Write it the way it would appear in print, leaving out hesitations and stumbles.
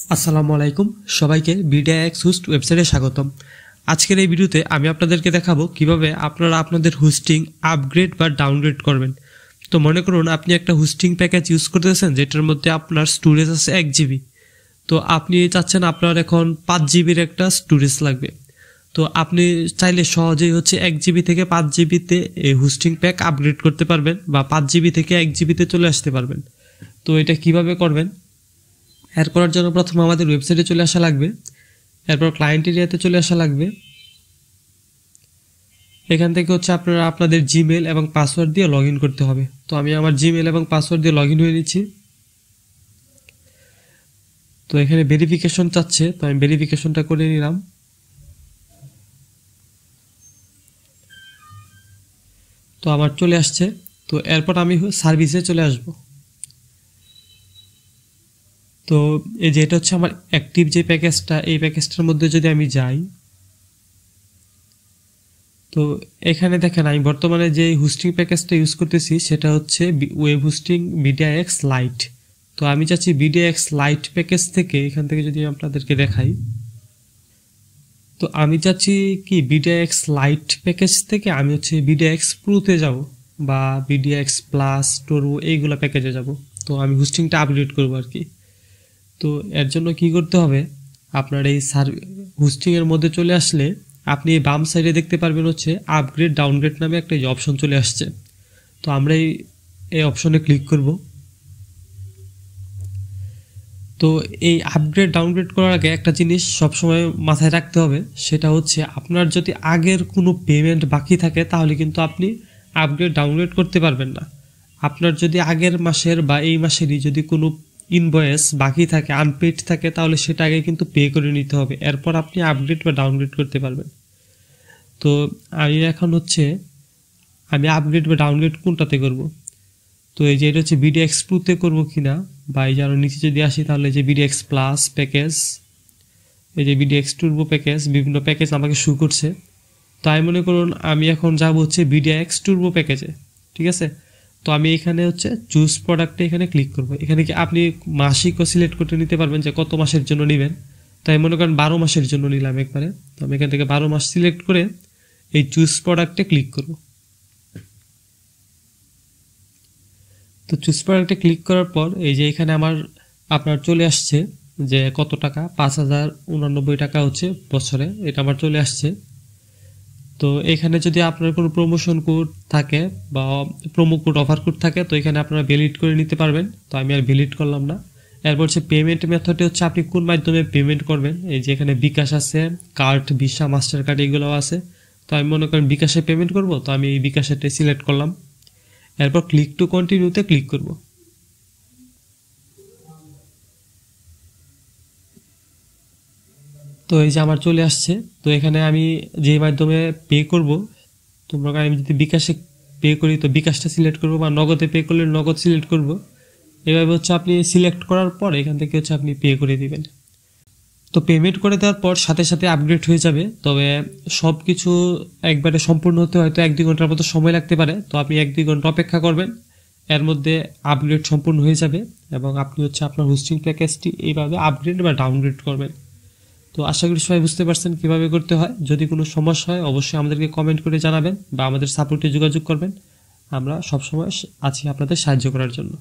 আসসালামু আলাইকুম সবাইকে বিডিএক্স হোস্ট ওয়েবসাইটে স্বাগতম। আজকের এই ভিডিওতে আমি আপনাদেরকে দেখাবো কিভাবে আপনারা আপনাদের হোস্টিং আপগ্রেড বা ডাউনগ্রেড করবেন। তো মনে করুন আপনি একটা হোস্টিং প্যাকেজ ইউজ করতেছেন যেটার মধ্যে আপনার স্টোরেজ আছে 1 GB। তো আপনি চাচ্ছেন আপনার এখন 5 GB একটা স্টোরেজ লাগবে। তো আপনি চাইলে সহজেই 1 GB থেকে 5 GB-তে এই হোস্টিং প্যাক আপগ্রেড করতে পারবেন বা 5 GB থেকে 1 GB-তে চলে আসতে পারবেন। তো এটা কিভাবে করবেন? এর করার জন্য প্রথমে আমাদের ওয়েবসাইটে চলে আসা লাগবে, এরপর ক্লায়েন্ট এরিয়াতে চলে আসা লাগবে। এখান থেকে আপনারা আপনাদের জিমেল এবং পাসওয়ার্ড দিয়ে লগ ইন করতে হবে। তো আমি আমার জিমেল এবং পাসওয়ার্ড দিয়ে লগ ইন হয়ে নিচ্ছি। তো এখানে ভেরিফিকেশন চাচ্ছে, তো আমি ভেরিফিকেশনটা করে নিলাম। তো আমার চলে আসছে। তো এরপর আমি সার্ভিসে চলে আসব। তো এই যে এটা আমার অ্যাক্টিভ যে প্যাকেজটা, এই প্যাকেজটার মধ্যে যদি আমি যাই, তো এখানে দেখেন আমি বর্তমানে যে হোস্টিং প্যাকেজটা ইউজ করতেছি সেটা ওয়েব হোস্টিং বিডিএক্স লাইট। তো আমি চাচ্ছি বিডিএক্স লাইট প্যাকেজ থেকে, এখান থেকে যদি আপনাদেরকে দেখাই, তো আমি চাচ্ছি কি বিডিএক্স লাইট প্যাকেজ থেকে আমি বিডিএক্স প্রোতে যাব বা বিডিএক্স প্লাস টোরো এইগুলা প্যাকেজে যাব। তো আমি হোস্টিংটা আপগ্রেড করব আর কি। তো এর জন্য কি করতে হবে, আপনার এই হোস্টিং এর মধ্যে চলে আসলে আপনি এই বাম সাইডে দেখতে পারবেন আপগ্রেড ডাউনগ্রেড নামে একটা যে অপশন চলে আসছে। তো আমরা এই অপশনে ক্লিক করব। তো এই আপগ্রেড ডাউনগ্রেড করার আগে একটা জিনিস সবসময় মাথায় রাখতে হবে, সেটা আপনার যদি আগের কোনো পেমেন্ট বাকি থাকে তাহলে কিন্তু আপনি আপগ্রেড ডাউনগ্রেড করতে পারবেন না। আপনার যদি আগের মাসের বা এই মাসেরই যদি কোনো ইনভয়েস বাকি থাকে, আনপেড থাকে, তাহলে সেটা আগে কিন্তু পে করে নিতে হবে, এরপর আপনি আপগ্রেড বা ডাউনগ্রেড করতে পারবেন। তো আমি এখন আমি আপগ্রেড বা ডাউনগ্রেড কোনটাতে করব? তো এই যে এটা বিডিএক্স প্রোতে করব কিনা, বা এই যে আরও নিচে যদি আসি তাহলে যে বিডিএক্স প্লাস প্যাকেজ, এই যে বিডিএক্স টুরবো প্যাকেজ, বিভিন্ন প্যাকেজ আমাকে শো করছে। তো আমি মনে করুন আমি এখন যাব বিডিএক্স টুরবো প্যাকেজে, ঠিক আছে। তো আমি এখানে চুজ প্রোডাক্টে এখানে ক্লিক করব। এখানে কি আপনি মাসিকও সিলেক্ট করতে নিতে পারবেন যে কত মাসের জন্য নেবেন। তাই মনে করেন 12 মাসের জন্য নিলাম একবারে। তো আমি এখান থেকে 12 মাস সিলেক্ট করে এই চুজ প্রোডাক্টে ক্লিক করব। তো চুজ প্রোডাক্টে ক্লিক করার পর এই যে এখানে আপনার চলে আসছে যে কত টাকা, 5089 টাকা বছরে, এটা আমার চলে আসছে। তো এখানে যদি আপনার কোনো প্রমোশন কোড থাকে বা প্রোমো কোড অফার কোড থাকে তো এখানে আপনারা ভ্যালিড করে নিতে পারবেন। তো আমি আর ভ্যালিড করলাম না। এরপর পেমেন্ট মেথডে আপনি কোন মাধ্যমে পেমেন্ট করবেন। এই যে এখানে বিকাশ আছে, কার্ড, ভিসা, মাস্টার কার্ড এগুলো আছে। তো আমি মনে করেন বিকাশে পেমেন্ট করব, তো আমি এই বিকাশটাই সিলেক্ট করলাম। এরপর ক্লিক টু কন্টিনিউতে ক্লিক করব। তো এই যে আমার চলে আসছে। তো এখানে আমি যে মাধ্যমে পে করব, তোমরা আমি যদি বিকাশে পে করি তো বিকাশটা সিলেক্ট করব, বা নগদে পে করলে নগদ সিলেক্ট করব। এভাবে আপনি সিলেক্ট করার পর এখান থেকে আপনি পে করে দিবেন। তো পেমেন্ট করে দেওয়ার পর সাথে সাথে আপগ্রেড হয়ে যাবে। তবে সব কিছু একবারে সম্পূর্ণ হতে হয়তো 1-2 ঘন্টার মতো সময় লাগতে পারে। তো আপনি 1-2 ঘন্টা অপেক্ষা করবেন, এর মধ্যে আপগ্রেড সম্পূর্ণ হয়ে যাবে এবং আপনি আপনার হোস্টিং প্যাকেজটি এইভাবে আপগ্রেড বা ডাউনগ্রেড করবেন। তো আশা করি সবাই বুঝতে পারছেন কিভাবে করতে হয়। যদি কোনো সমস্যা হয় অবশ্যই আমাদেরকে কমেন্ট করে জানাবেন বা আমাদের সাপোর্টে যোগাযোগ করবেন। আমরা সবসময় আছি আপনাদের সাহায্য করার জন্য।